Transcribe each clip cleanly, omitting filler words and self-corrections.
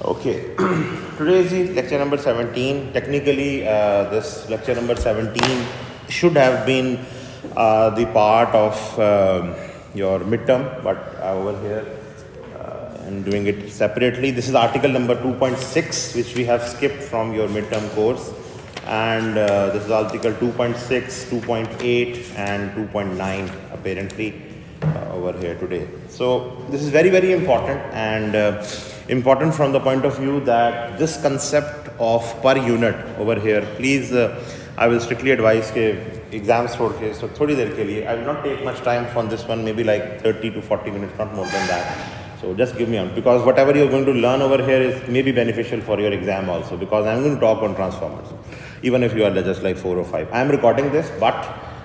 Okay, today is the lecture number 17. Technically, this lecture number 17 should have been the part of your midterm, but over here I'm doing it separately. This is article number 2.6, which we have skipped from your midterm course, and this is article 2.6, 2.8, and 2.9 apparently over here today. So this is very, very important, and important from the point of view that this concept of per unit over here, please, I will strictly advise ke exams छोड़ के so थोड़ी देर के लिए I will not take much time from this one, maybe like 30 to 40 minutes, not more than that. So just give me on, because whatever you're going to learn over here is maybe beneficial for your exam also, because I'm going to talk on transformers, even if you are just like 4 or 5. I'm recording this, but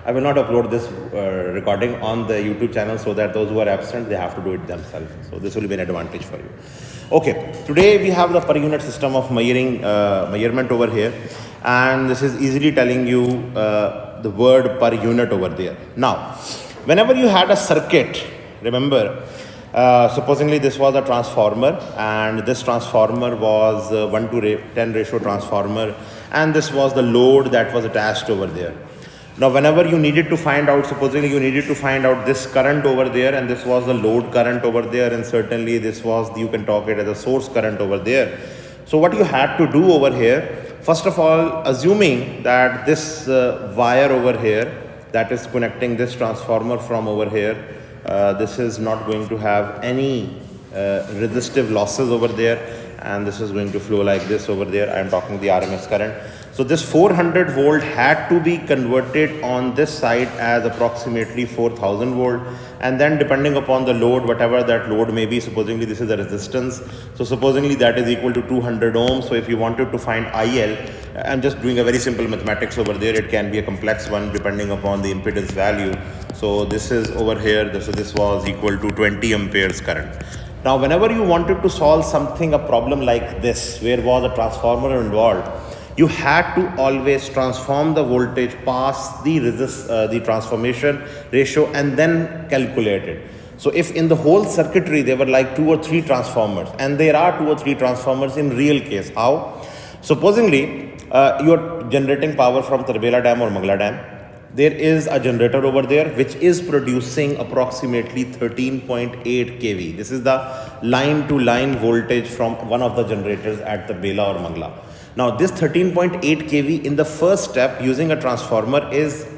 I will not upload this recording on the YouTube channel, so that those who are absent, they have to do it themselves. So this will be an advantage for you. Okay, today we have the per unit system of measurement over here, and this is easily telling you the word per unit over there. Now, whenever you had a circuit, remember, supposedly this was a transformer, and this transformer was 1 to 10 ratio transformer, and this was the load that was attached over there. Now, whenever you needed to find out, supposedly you needed to find out this current over there, and this was the load current over there, and certainly this was, you can talk it as a source current over there. So what you had to do over here, first of all, assuming that this wire over here that is connecting this transformer from over here, this is not going to have any resistive losses over there, and this is going to flow like this over there. I am talking the RMS current. So this 400 volt had to be converted on this side as approximately 4000 volt, and then depending upon the load, whatever that load may be, supposedly this is the resistance, so supposedly that is equal to 200 ohms. So if you wanted to find IL, I'm just doing a very simple mathematics over there, it can be a complex one depending upon the impedance value. So this is over here, this was equal to 20 amperes current. Now whenever you wanted to solve something, a problem like this, where was a transformer involved, you had to always transform the voltage past the transformation ratio and then calculate it. So if in the whole circuitry there were like 2 or 3 transformers, and there are 2 or 3 transformers in real case, how? Supposedly you are generating power from Tarbela Dam or Mangla Dam. There is a generator over there which is producing approximately 13.8 kV. This is the line to line voltage from one of the generators at the Bela or Mangla. Now this 13.8 kV in the first step using a transformer is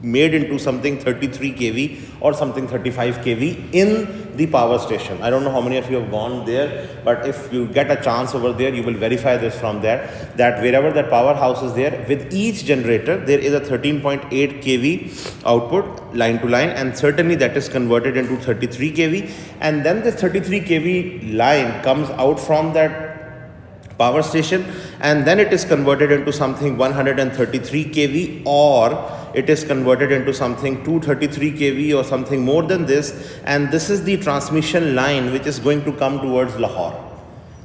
made into something 33 kV or something 35 kV in the power station. I don't know how many of you have gone there, but if you get a chance over there, you will verify this from there, that wherever that powerhouse is there, with each generator there is a 13.8 kV output line to line, and certainly that is converted into 33 kV, and then this 33 kV line comes out from that power station, and then it is converted into something 133 kV, or it is converted into something 233 kV or something more than this, and this is the transmission line which is going to come towards Lahore.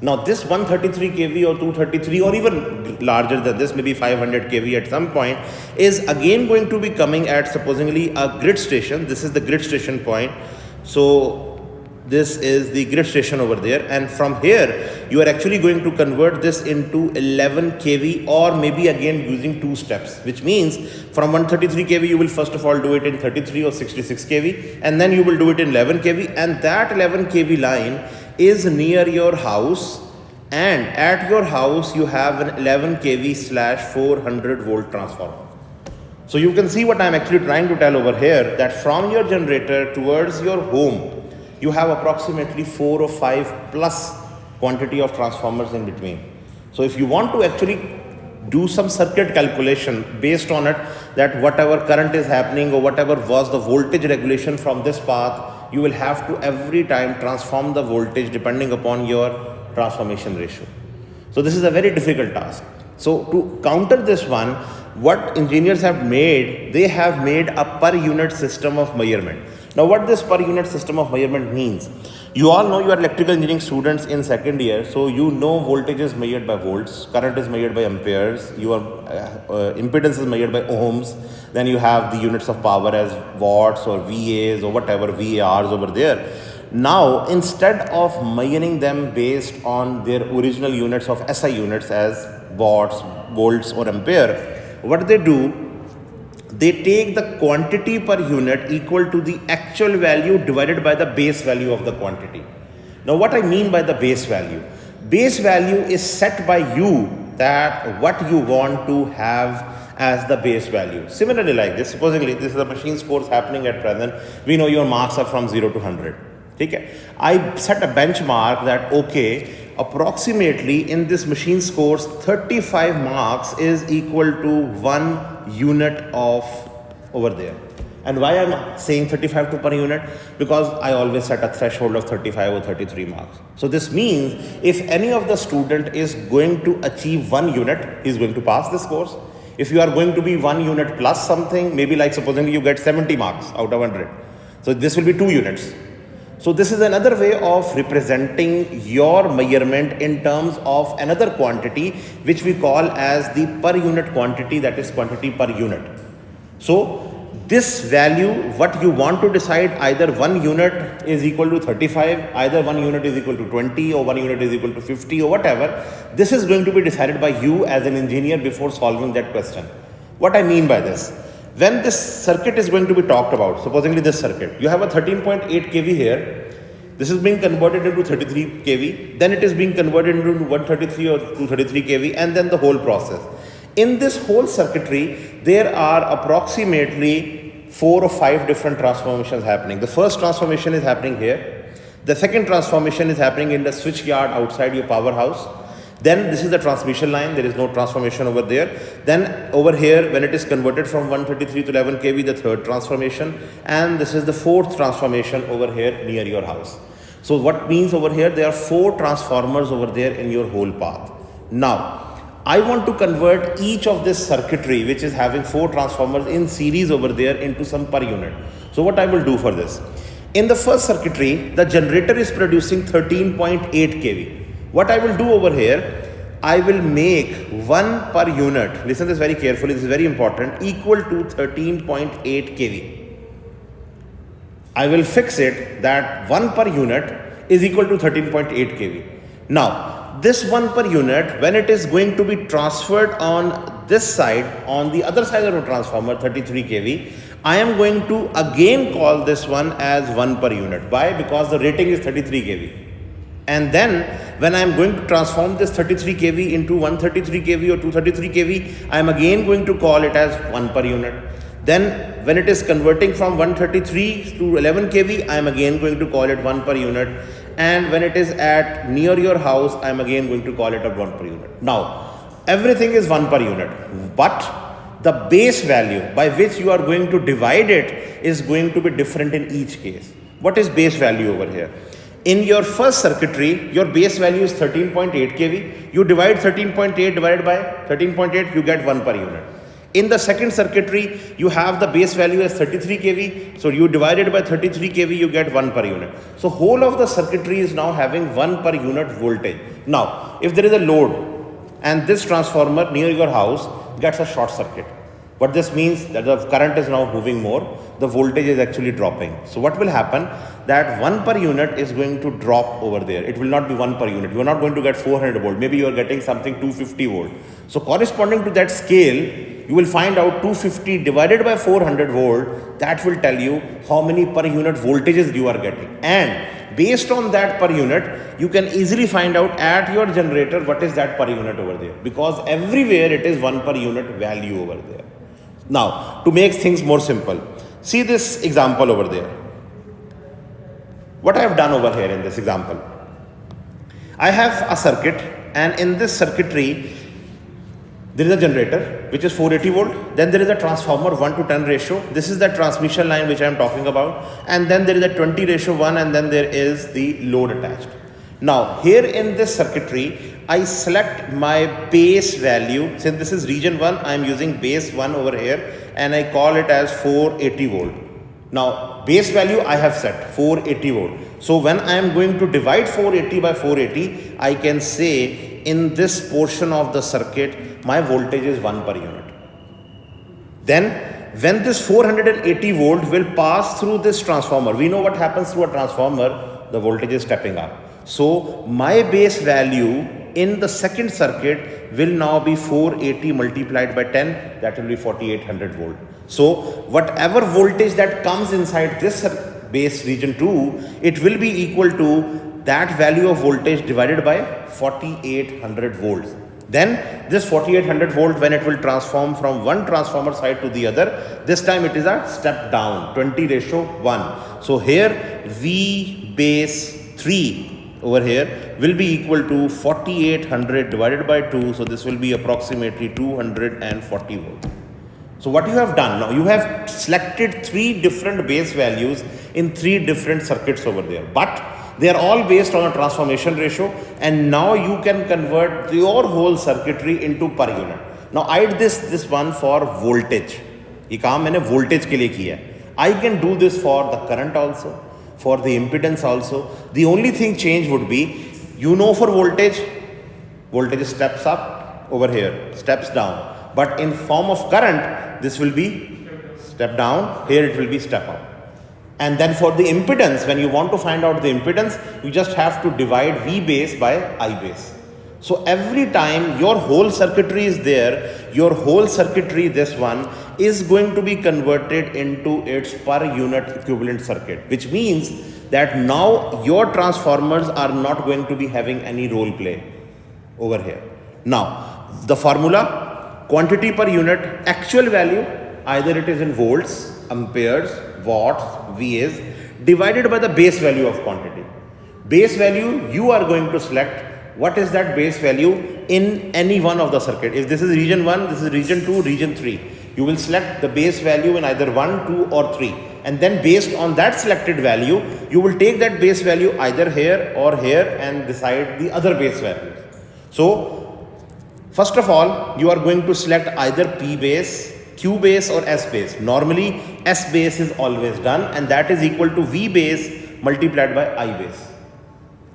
Now this 133 kV or 233 or even larger than this, maybe 500 kV at some point, is again going to be coming at supposedly a grid station. This is the grid station point. So this is the grid station over there, and from here you are actually going to convert this into 11 kV, or maybe again using 2 steps, which means from 133 kV you will first of all do it in 33 or 66 kV, and then you will do it in 11 kV, and that 11 kV line is near your house, and at your house you have an 11 kV slash 400 volt transformer. So you can see what I'm actually trying to tell over here, that from your generator towards your home you have approximately 4 or 5 plus quantity of transformers in between. So if you want to actually do some circuit calculation based on it, that whatever current is happening or whatever was the voltage regulation from this path, you will have to every time transform the voltage depending upon your transformation ratio. So this is a very difficult task. So to counter this one, what engineers have made, they have made a per unit system of measurement. Now what this per unit system of measurement means, you all know, you are electrical engineering students in second year, so you know voltage is measured by volts, current is measured by amperes, your impedance is measured by ohms, then you have the units of power as watts or VAs or whatever VARs over there. Now, instead of measuring them based on their original units of SI units as watts, volts or ampere, what they do, they take the quantity per unit equal to the actual value divided by the base value of the quantity. Now, what I mean by the base value? Base value is set by you, that what you want to have as the base value. Similarly, like this, supposedly this is a machine course happening at present. We know your marks are from 0 to 100. Okay? I set a benchmark that, okay, approximately in this machine course, 35 marks is equal to 1 unit of over there. And why I'm saying 35 to per unit? Because I always set a threshold of 35 or 33 marks. So this means if any of the student is going to achieve 1 unit, he is going to pass this course. If you are going to be 1 unit plus something, maybe like supposing you get 70 marks out of 100. So this will be 2 units. So this is another way of representing your measurement in terms of another quantity which we call as the per unit quantity, that is quantity per unit. So this value, what you want to decide, either 1 unit is equal to 35, either 1 unit is equal to 20 or 1 unit is equal to 50 or whatever, this is going to be decided by you as an engineer before solving that question. What I mean by this? When this circuit is going to be talked about, supposedly this circuit, you have a 13.8 kV here, this is being converted into 33 kV, then it is being converted into 133 or 233 kV, and then the whole process. In this whole circuitry, there are approximately 4 or 5 different transformations happening. The first transformation is happening here. The second transformation is happening in the switch yard outside your powerhouse. Then this is the transmission line. There is no transformation over there. Then over here, when it is converted from 133 to 11 kV, the third transformation. And this is the fourth transformation over here near your house. So what means over here, there are 4 transformers over there in your whole path. Now, I want to convert each of this circuitry, which is having 4 transformers in series over there, into some per unit. So what I will do for this? In the first circuitry, the generator is producing 13.8 kV. What I will do over here, I will make 1 per unit, listen this very carefully, this is very important, equal to 13.8 kV. I will fix it that 1 per unit is equal to 13.8 kV. Now, this 1 per unit, when it is going to be transferred on this side, on the other side of the transformer, 33 kV, I am going to again call this one as 1 per unit. Why? Because the rating is 33 kV. And then when I am going to transform this 33 kV into 133 kV or 233 kV, I am again going to call it as 1 per unit. Then when it is converting from 133 to 11 kV, I am again going to call it 1 per unit. And when it is at near your house, I am again going to call it a 1 per unit. Now, everything is 1 per unit, but the base value by which you are going to divide it is going to be different in each case. What is base value over here? In your first circuitry, your base value is 13.8 kV. You divide 13.8 divided by 13.8, you get 1 per unit. In the second circuitry, you have the base value as 33 kV. So you divide it by 33 kV, you get 1 per unit. So whole of the circuitry is now having 1 per unit voltage. Now, if there is a load and this transformer near your house gets a short circuit, what this means that the current is now moving more, the voltage is actually dropping. So what will happen? That 1 per unit is going to drop over there. It will not be 1 per unit. You are not going to get 400 volt. Maybe you are getting something 250 volt. So corresponding to that scale, you will find out 250 divided by 400 volt. That will tell you how many per unit voltages you are getting. And based on that per unit, you can easily find out at your generator what is that per unit over there. Because everywhere it is 1 per unit value over there. Now, to make things more simple, see this example over there. What I have done over here in this example, I have a circuit, and in this circuitry, there is a generator which is 480 volt. Then there is a transformer 1 to 10 ratio. This is the transmission line which I am talking about. And then there is a 20:1, and then there is the load attached. Now, here in this circuitry, I select my base value. Since this is region 1, I am using base 1 over here, and I call it as 480 volt. Now, base value I have set 480 volt. So when I am going to divide 480 by 480, I can say in this portion of the circuit, my voltage is 1 per unit. Then when this 480 volt will pass through this transformer, we know what happens through a transformer. the voltage is stepping up. So my base value in the second circuit will now be 480 multiplied by 10, that will be 4800 volt. So whatever voltage that comes inside this base region 2, it will be equal to that value of voltage divided by 4800 volts. Then this 4800 volt, when it will transform from one transformer side to the other, this time it is a step down, 20:1. So here V base 3 over here will be equal to 4800 divided by 2. So this will be approximately 240 volt. So what you have done now, you have selected 3 different base values in 3 different circuits over there, but they are all based on a transformation ratio, and now you can convert your whole circuitry into per unit. Now I did this one for voltage. ये काम मैंने voltage के लिए किया है. I can do this for the current also, for the impedance also. The only thing change would be, you know, for voltage steps up, over here steps down, but in form of current this will be step down, here it will be step up. And then for the impedance, when you want to find out the impedance, you just have to divide V base by I base. So every time your whole circuitry is there, your whole circuitry, this one, is going to be converted into its per unit equivalent circuit, which means that now your transformers are not going to be having any role play over here. Now the formula, quantity per unit, actual value, either it is in volts, amperes, watts, VAs, divided by the base value of quantity. Base value, you are going to select what is that base value in any one of the circuit. If this is region 1, this is region 2, region 3. You will select the base value in either 1, 2 or 3. And then based on that selected value, you will take that base value either here or here and decide the other base values. So first of all, you are going to select either P base, Q base or S base. Normally S base is always done, and that is equal to V base multiplied by I base.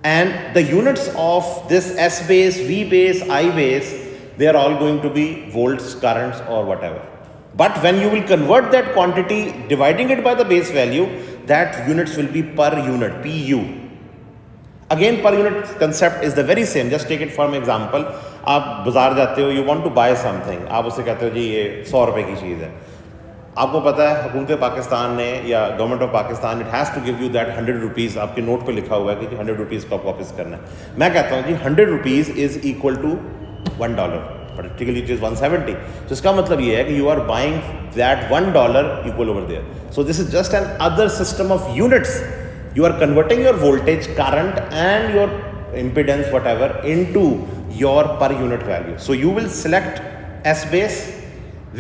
And the units of this S base, V base, I base, they are all going to be volts, currents or whatever. But when you will convert that quantity, dividing it by the base value, that units will be per unit, PU. Again, per unit concept is the very same. Just take it for example. आप बाजार जाते हो, you want to buy something, आप उससे कहते हो जी ये 100 रुपए की चीज़ है. आपको पता है हुकूमत पाकिस्तान ने या government of Pakistan, it has to give you that 100 rupees. आपके नोट पे लिखा हुआ है कि 100 रुपीज़ को आप वापस करना है. मैं कहता हूँ जी 100 rupees is equal to $1, practically it is 170. तो इसका मतलब ये है कि you are buying that $1 equal over there. So this is just an other system of units. You are converting your voltage, current and your impedance, whatever, into your per unit value. So you will select S base,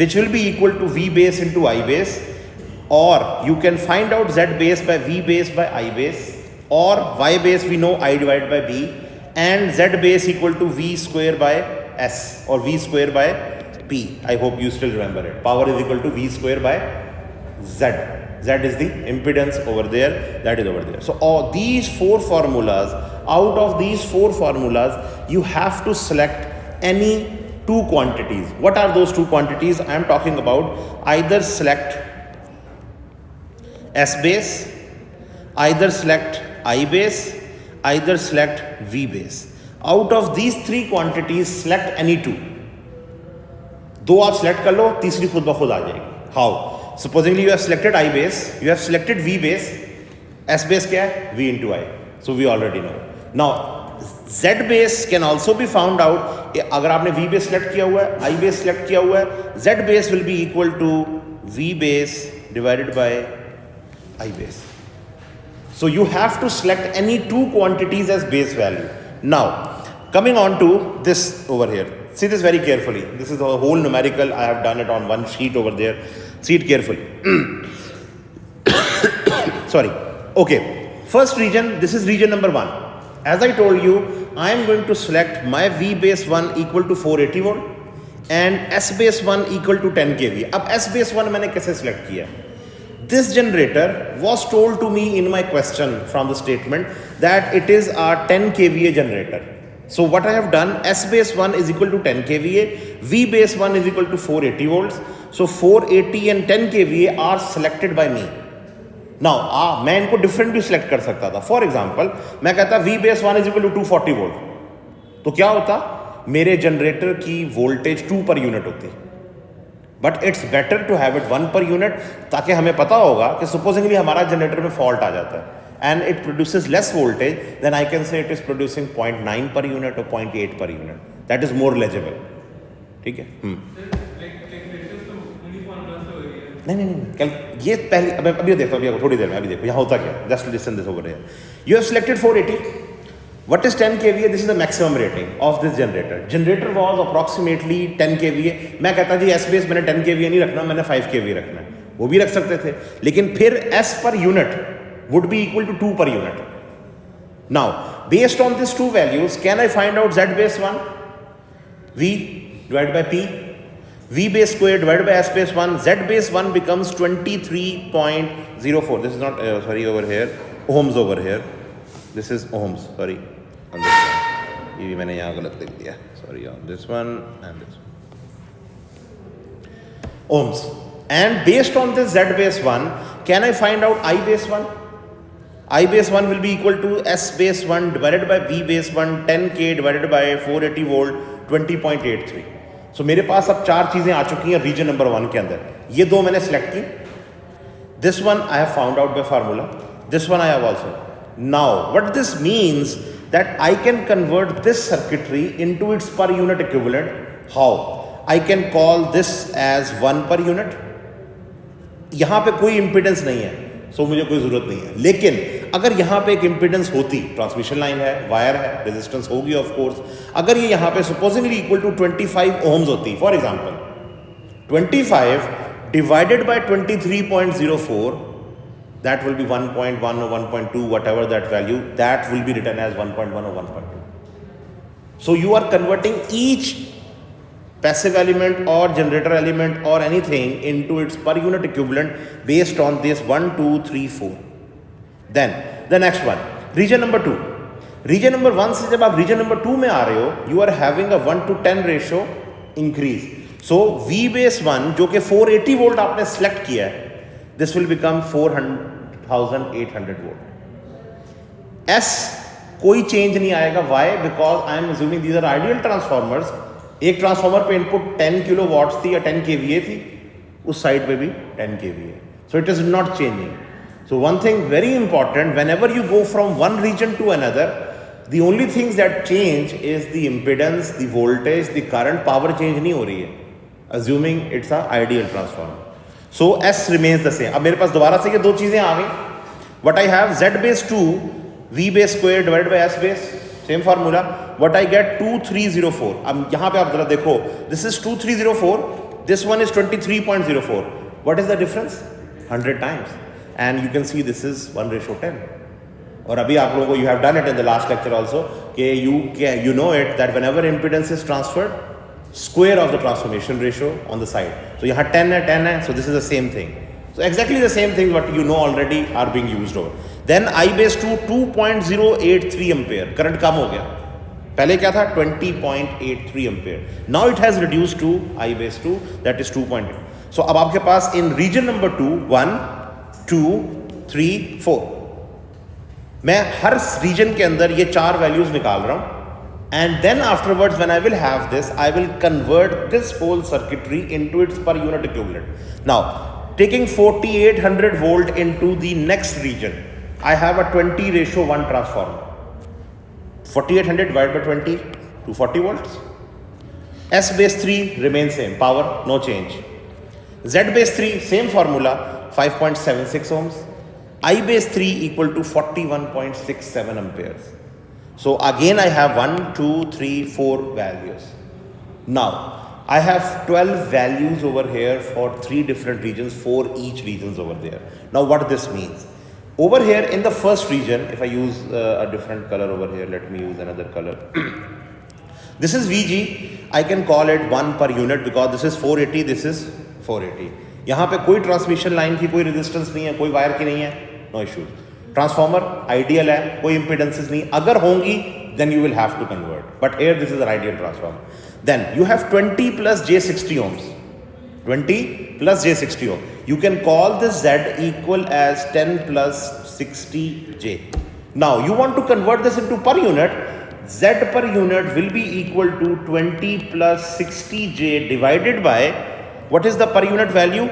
which will be equal to V base into I base, or you can find out Z base by V base by I base, or Y base we know I divided by B, and Z base equal to V square by S or V square by P. I hope you still remember it. Power is equal to V square by Z. Z is the impedance over there, that is over there. So all these 4 formulas, out of these 4 formulas, you have to select any 2 quantities. What are those 2 quantities? I am talking about either select S base, either select I base, either select V base. Out of these 3 quantities, select any 2. 2 आप select कर लो, तीसरी खुद ब खुद आ जाएगी. How? Supposingly you have selected I base, you have selected V base, S base क्या है? V into I. So we already know. Now Z base can also be found out. अगर आपने V base select किया हुआ है, I base select किया हुआ है, Z base will be equal to V base divided by I base. So you have to select any 2 quantities as base value. Now coming on to this over here. See this very carefully. This is a whole numerical. I have done it on one sheet over there. See it carefully. Sorry. Okay. First region, this is region number 1. As I told you, I am going to select my V base 1 equal to 480 volt and S base 1 equal to 10 kV. अब S base 1 मैंने कैसे select किया? This generator was told to me in my question from the statement that it is a 10 kVA generator. So what I have done, S base 1 is equal to 10 kVA, V base 1 is equal to 480 volts. So 480 and 10 kVA are selected by me. Now मैं इनको different भी select कर सकता था. For example मैं कहता V base 1 is equal to 240 volt, तो क्या होता, मेरे जनरेटर की वोल्टेज 2 पर यूनिट होती. But it's better to have it 1 पर यूनिट, ताकि हमें पता होगा कि सपोजिंगली हमारा जनरेटर में फॉल्ट आ जाता है and it produces less voltage, then I can say it is producing 0.9 पर यूनिट और 0.8 पर unit. That is more legible. ठीक है. नहीं, कल ये पहले अभी देखता हूँ, थोड़ी देर में. अभी देखो यहाँ होता क्या, just listen this over here. You have selected 480. What is 10 kVA? This is the maximum rating of this generator. Generator was approximately 10 kVA. मैं कहता जी S base मैंने 10 kVA नहीं रखना, मैंने 5 kVA रखना है. वो भी रख सकते थे, लेकिन फिर S per unit would be equal to 2 per unit. Now, based on these two values, can I find out Z base 1? V divided by P. V base square divided by S base 1. Z base 1 becomes 23.04. This is not, sorry, over here. Ohms over here. This is ohms, sorry. On this one. ये भी मैंने यहाँ गलत लिख दिया. Sorry, on this one and this one. Ohms. And based on this Z base 1, can I find out I base 1? I base 1 will be equal to S base 1 divided by V base 1, 10K divided by 480 volt, 20.83. So मेरे पास अब 4 चीज़ें आ चुकी हैं reason number 1 के अंदर. ये 2 मैंने select की. This one I have found out by formula. This one I have also. Now, what this means that I can convert this circuitry into its per unit equivalent. How? I can call this as 1 per unit. यहाँ पे कोई impedance नहीं है, so मुझे कोई ज़रूरत नहीं है. लेकिन अगर यहाँ पे एक impedance होती, ट्रांसमिशन लाइन है, वायर है, रेजिस्टेंस होगी ऑफ कोर्स. अगर ये यहाँ पे supposedly equal to 25 ohms होती, for example, 25 divided by 23.04, that will be 1.1 or 1.2, whatever that value, that will be written as 1.1 or 1.2. So you are converting each passive element or generator element or anything into its per unit equivalent based on this 1, 2, 3, 4. Then the next one, region number 2. Region number 1 से जब आप region number 2 में आ रहे हो, you are having a 1 to 10 ratio increase. So V base 1 जो कि 480 volt आपने select किया है, this will become 4,800 volt. S कोई चेंज नहीं आएगा. Why? Because I am assuming these are ideal transformers. एक ट्रांसफॉर्मर पे इनपुट 10 किलो वॉट्स थी या 10 kVA थी, उस साइड पे भी 10 kVA. So it is not changing. So one thing very important, whenever you go from one region to another, the only things that change is the impedance, the voltage, the current. Power change नहीं हो रही है, assuming it's a ideal transformer. So S remains the same. अब मेरे पास दोबारा से ये 2 चीज़ें आ गई. What I have Z base 2, V base square divided by S base, same formula. What I get 2304. अब यहाँ पे आप जरा देखो, this is 2304, this one is 23.04. What is the difference? 100 times. And you can see this is 1:10. और अभी आप लोगों को you have done it in the last lecture also कि you know it that whenever impedance is transferred, square of the transformation ratio on the side. So यहाँ 10 है, so this is the same thing. So exactly the same thing what you know already are being used over. Then I base 2 2.083 ampere. Current कम हो गया. पहले क्या था 20.83 ampere. Now it has reduced to I base 2, that is 2.8. So अब आपके पास in region number 2, 1, 2, 3, 4. मैं हर region के अंदर ये 4 values निकाल रहा हूँ. And then afterwards, when I will have this, I will convert this whole circuitry into its per unit equivalent. Now, taking 4800 volt into the next region, I have a 20:1 transformer. 4800 divided by 20, 240 volts. S base 3 remains same, power no change. Z base 3 same formula, 5.76 ohms. I base 3 equal to 41.67 amperes. So again I have 1, 2, 3, 4 values. Now I have 12 values over here for 3 different regions, 4 each regions over there. Now what this means? Over here in the first region, if I use a different color over here, let me use another color. This is VG. I can call it 1 per unit because this is 480, this is 480. यहाँ पे कोई transmission line की कोई resistance नहीं है, कोई wire की नहीं है, नो इश्यूज. ट्रांसफॉर्मर आइडियल है, कोई इम्पीडेंसेस नहीं. अगर होंगी then you will have to convert, but here this is an ideal transformer. Then you have 20 plus J60 ohms. 20 plus J60 ohm. You can call this Z equal as 10 plus 60J. Now you want to convert this into per unit. Z per unit will be equal to 20 plus 60J divided by, what is the per unit value?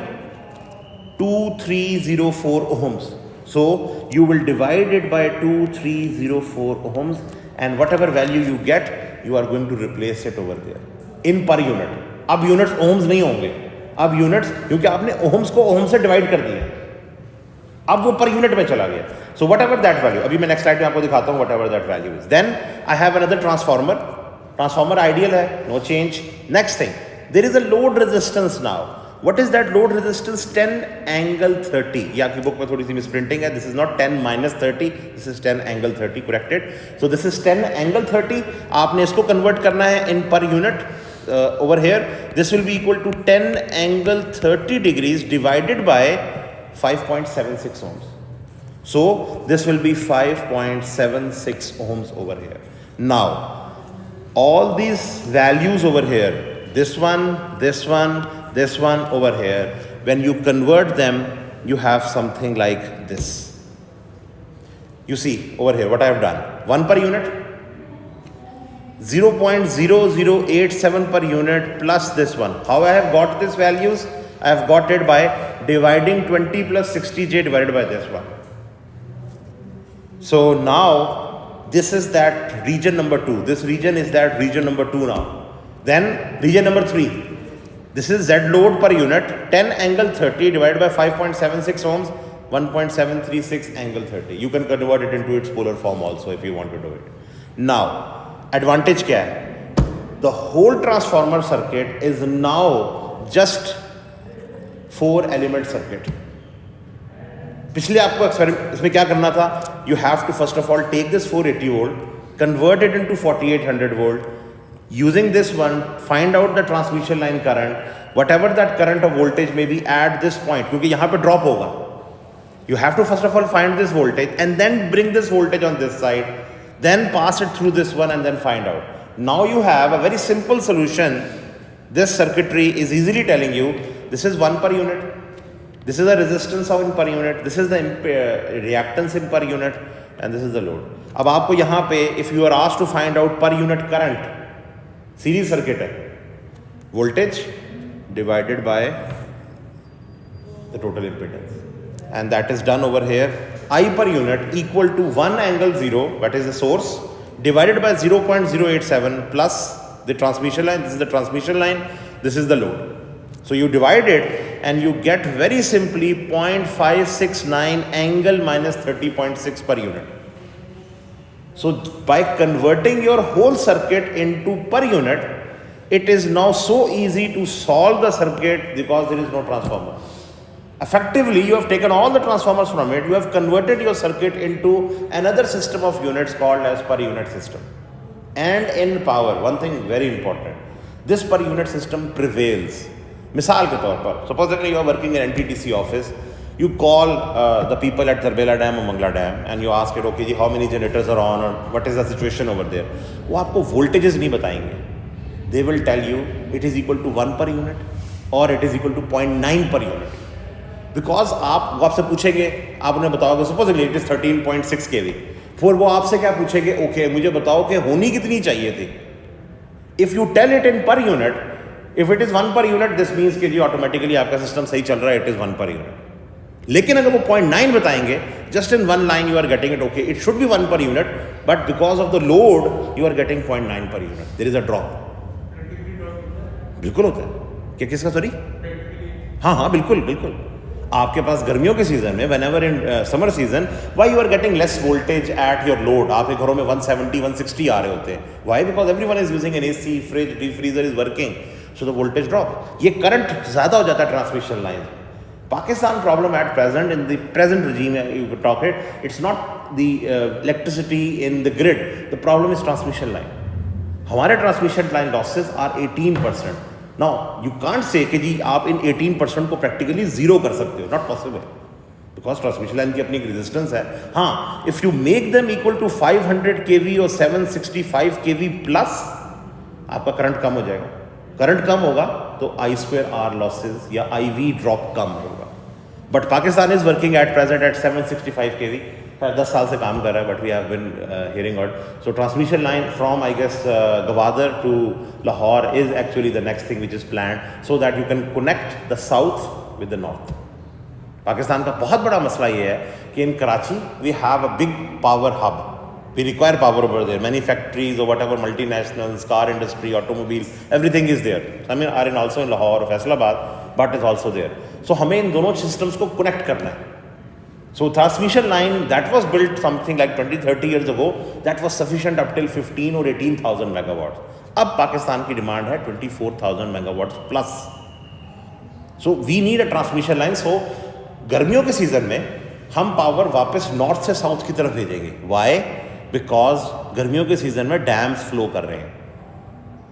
2304 ohms. So you will divide it by 2304 ohms, and whatever value you get, you are going to replace it over there in per unit. अब units ohms नहीं होंगे, अब units, क्योंकि आपने ohms को ohms से divide कर दिया, अब वो per unit में चला गया. So whatever that value, अभी मैं next slide में आपको दिखाता हूँ whatever that value is. Then I have another transformer. Transformer ideal है, no change. Next thing, there is a load resistance now. What is that load resistance? 10 angle 30. ये आपकी book में थोड़ी सी misprinting है. This is not 10 minus 30. This is 10 angle 30. Corrected. So this is 10 angle 30. आपने इसको convert करना है in per unit. Over here, this will be equal to 10 angle 30 degrees divided by 5.76 ohms. So this will be 5.76 ohms over here. Now, all these values over here, this one, this one, this one over here, when you convert them, you have something like this. You see over here what I have done. 1 per unit, 0.0087 per unit plus this one. How I have got these values? I have got it by dividing 20 plus 60J divided by this one. So now this is that region number 2. This region is that region number 2 now. Then region number 3. This is Z load per unit, 10 angle 30 divided by 5.76 ohms, 1.736 angle 30. You can convert it into its polar form also if you want to do it. Now, advantage क्या है? The whole transformer circuit is now just 4 element circuit. पिछले आपको experiment इसमें क्या करना था? You have to first of all take this 480 volt, convert it into 4800 volt. Using this one, find out the transmission line current, whatever that current or voltage may be at this point, क्योंकि यहाँ पे drop होगा. You have to first of all find this voltage and then bring this voltage on this side, then pass it through this one and then find out. Now you have a very simple solution. This circuitry is easily telling you this is 1 per unit, this is the resistance of in per unit, this is the reactance in per unit, and this is the load. अब आपको यहाँ पे if you are asked to find out per unit current, series circuit है, voltage divided by the total impedance, and that is done over here. I per unit equal to 1 angle 0, that is the source, divided by 0.087 plus the transmission line. This is the transmission line, this is the load. So you divide it and you get very simply 0.569 angle minus 30.6 per unit. So by converting your whole circuit into per unit, it is now so easy to solve the circuit because there is no transformer. Effectively, you have taken all the transformers from it, you have converted your circuit into another system of units called as per unit system. And in power, one thing very important, this per unit system prevails. मिसाल के तौर पर, supposedly you are working in NTTC office, you call the people at Tarbela Dam or Mangla Dam and you ask it, okay ji, how many generators are on or what is the situation over there. वो आपको voltages नहीं बताएंगे. They will tell you it is equal to 1 per unit or it is equal to 0.9 per unit. Because वो आपसे पूछेंगे, आप उन्हें बताओगे supposedly it is 13.6 kV. फिर वो आपसे क्या पूछेंगे, okay मुझे बताओ कि होनी कितनी चाहिए थी. If you tell it in per unit, if it is 1 per unit, this means कि जी automatically आपका system सही चल रहा है, it is 1 per unit. लेकिन अगर वो 0.9 बताएंगे, just in one line you are getting it, okay, it should be 1 per unit, but because of the load you are getting 0.9 per unit. There is a drop. बिल्कुल होता है क्या? किसका? Sorry, हाँ बिल्कुल बिल्कुल. आपके पास गर्मियों के सीजन में, whenever in summer season, why you are getting less voltage at your load? आपके घरों में 170, 160 आ रहे होते हैं. Why? Because everyone is using an AC, fridge, deep freezer is working, so the voltage drop. ये करंट ज़्यादा हो जाता है transmission line. Pakistan problem at present, in the present regime, you could talk it, it's not the electricity in the grid, the problem is transmission line. हमारे transmission line losses are 18%. Now, you can't say कि जी आप इन 18% को practically zero कर सकते हो, not possible. Because transmission line की अपनी एक resistance है. हाँ, if you make them equal to 500 kV or 765 kV plus, आपका करंट कम हो जाएगा. करंट कम होगा तो I square R losses या IV drop कम होगा. But Pakistan is working at present at 765 kV. 10 साल से काम कर रहा है, but we have been hearing out. So transmission line from I guess Gwadar to Lahore is actually the next thing which is planned, so that you can connect the south with the north. Pakistan का बहुत बड़ा मसला ये है कि in Karachi we have a big power hub. We require power over there. Many factories or whatever multinationals, car industry, automobile, everything is there. I mean, are in also in Lahore, Faisalabad, but is also there. So हमें इन दोनों systems को connect करना है. So transmission line that was built something like 20-30 years ago, that was sufficient up till 15 or 18,000 megawatts. अब पाकिस्तान की demand है 24,000 megawatts plus. So we need a transmission line. So गर्मियों के सीजन में हम पावर वापस नॉर्थ से साउथ की तरफ भेजेंगे. Why? Because गर्मियों के सीजन में डैम्स फ्लो कर रहे हैं.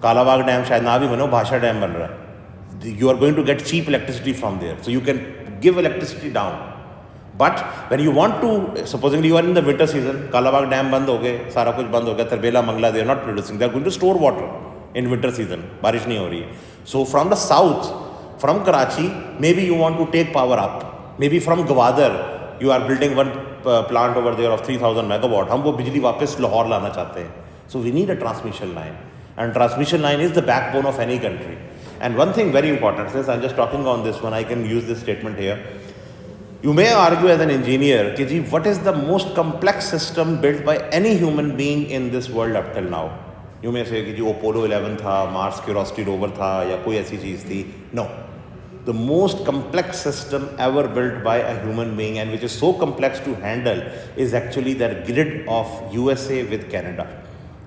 कालाबाग डैम शायद ना भी बनो, भाषा डैम बन रहा है. You are going to get cheap electricity from there, so you can give electricity down. But when you want to, supposingly you are in the winter season, Kalabagh dam बंद हो गए, सारा कुछ बंद हो गया, Tarbela Mangla, they are not producing, they are going to store water in winter season, बारिश नहीं हो रही है. So from the south, from Karachi, maybe you want to take power up, maybe from Gwadar, you are building one plant over there of 3,000 megawatt, हम वो बिजली वापस लाहौर लाना चाहते हैं. So we need a transmission line, and transmission line is the backbone of any country. And one thing very important, since I'm just talking on this one, I can use this statement here. You may argue as an engineer, कि what is the most complex system built by any human being in this world up till now? You may say कि Apollo 11 था, Mars Curiosity rover था, या कोई ऐसी चीज़ थी. No. The most complex system ever built by a human being, and which is so complex to handle, is actually the grid of USA with Canada.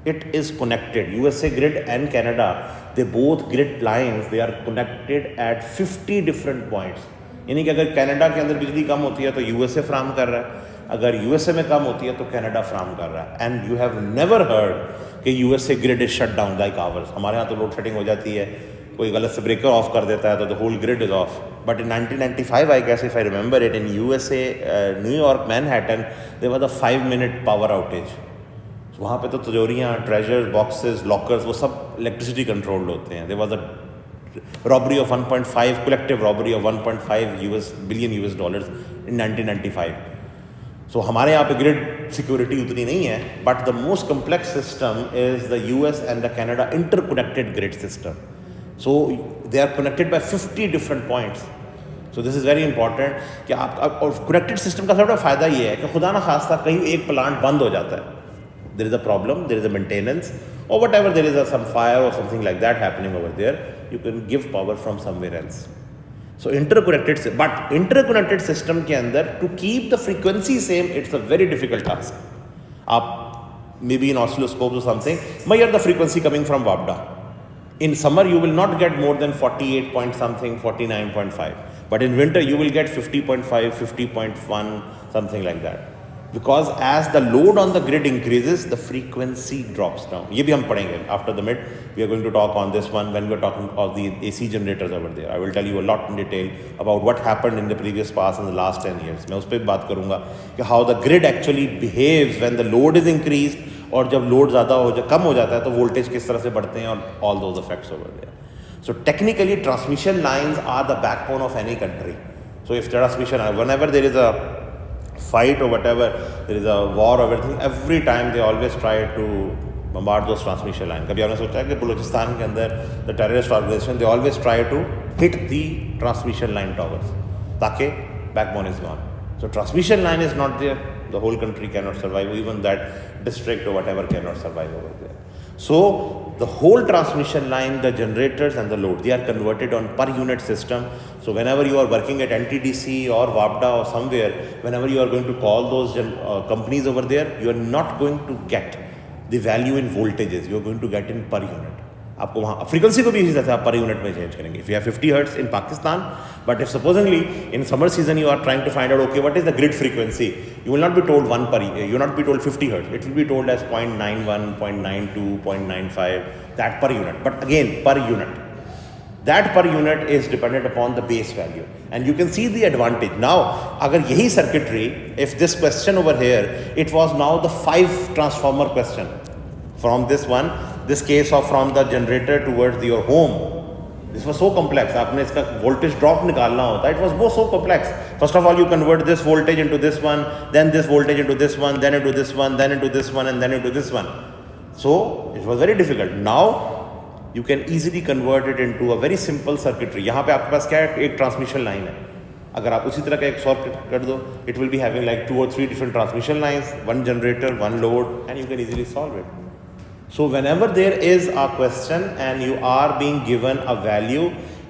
It is connected. USA grid and Canada, they both grid lines, they are connected at 50 different points. यानी कि अगर Canada के अंदर बिजली कम होती है तो USA फ्राहम कर रहा है, अगर यूएसए में कम होती है तो कनाडा फ्राहम कर रहा है. And you have never heard कि USA grid is shut down like hours. हमारे यहाँ तो लोड शेडिंग हो जाती है, कोई गलत से ब्रेकर ऑफ कर देता है तो the whole grid is of. But in 1995 I guess, if I remember it, in USA New York Manhattan there was a 5-minute power outage. वहाँ पे तो तिजोरियाँ, ट्रेजर्स, बॉक्सेस, लॉकर्स, वो सब इलेक्ट्रिसिटी कंट्रोल्ड होते हैं. There was a robbery of 1.5, collective robbery of 1.5 billion US dollars in 1995. So हमारे यहाँ पे grid security उतनी नहीं है, but the most complex system is the US and the Canada interconnected grid system. So they are connected by 50 different points. So this is very important कि आप और connected system का सबसे बड़ा फ़ायदा ये है कि खुदा ना खास्ता कहीं एक प्लांट बंद हो जाता है, there is a problem, there is a maintenance, or whatever, there is some fire or something like that happening over there, you can give power from somewhere else. So interconnected system के अंदर to keep the frequency same, it's a very difficult task. आप maybe in oscilloscopes or something measure the frequency coming from WAPDA. In summer you will not get more than 48 point something, 49.5, but in winter you will get 50.5, 50.1, something like that. Because as the load on the grid increases, the frequency drops down. ये भी हम पढ़ेंगे after the mid. We are going to talk on this one when we are talking of the AC generators over there. I will tell you a lot in detail about what happened in the previous past in the last 10 years. मैं उस पर बात करूँगा कि how the grid actually behaves when the load is increased, और जब load कम हो जाता है तो voltage किस तरह से बढ़ते हैं, और all those effects over there. So technically transmission lines are the backbone of any country. So if transmission, whenever there is a fight or whatever, there is a war or everything, every time they always try to bombard those transmission lines. कभी आपने सोचा है कि बलूचिस्तान के अंदर the terrorist organization, they always try to hit the transmission line towers ताकि backbone is gone. So transmission line is not there, the whole country cannot survive, even that district or whatever cannot survive over there. So the whole transmission line, the generators and the load, they are converted on per unit system. So whenever you are working at NTDC or WAPDA or somewhere, whenever you are going to call those companies over there, you are not going to get the value in voltages, you are going to get in per unit. आपको वहाँ frequency को भी इसी तरह से आप per unit में change करेंगे. If you have 50 hertz in Pakistan, but if supposedly in summer season you are trying to find out, okay, what is the grid frequency, you will not be told you will not be told 50 hertz, it will be told as 0.91, 0.92, 0.95, that per unit. But again, per unit, that per unit is dependent upon the base value, and you can see the advantage. Now अगर यही circuitry, if this question over here, it was now the 5 transformer question from this one, this case of from the generator towards your home, this was so complex. आपने इसका voltage drop निकालना होता है. It was वो so complex. First of all you convert this voltage into this one, then this voltage into this one, then into this one, then into this one, and then into this one. So it was very difficult. Now you can easily convert it into a very simple circuitry. यहाँ पे आपके पास क्या है, एक transmission line है. अगर आप उसी तरह का एक सर्किट कर दो, it will be having like 2 or 3 different transmission lines, one generator, one load, and you can easily solve it. So whenever there is a question and you are being given a value,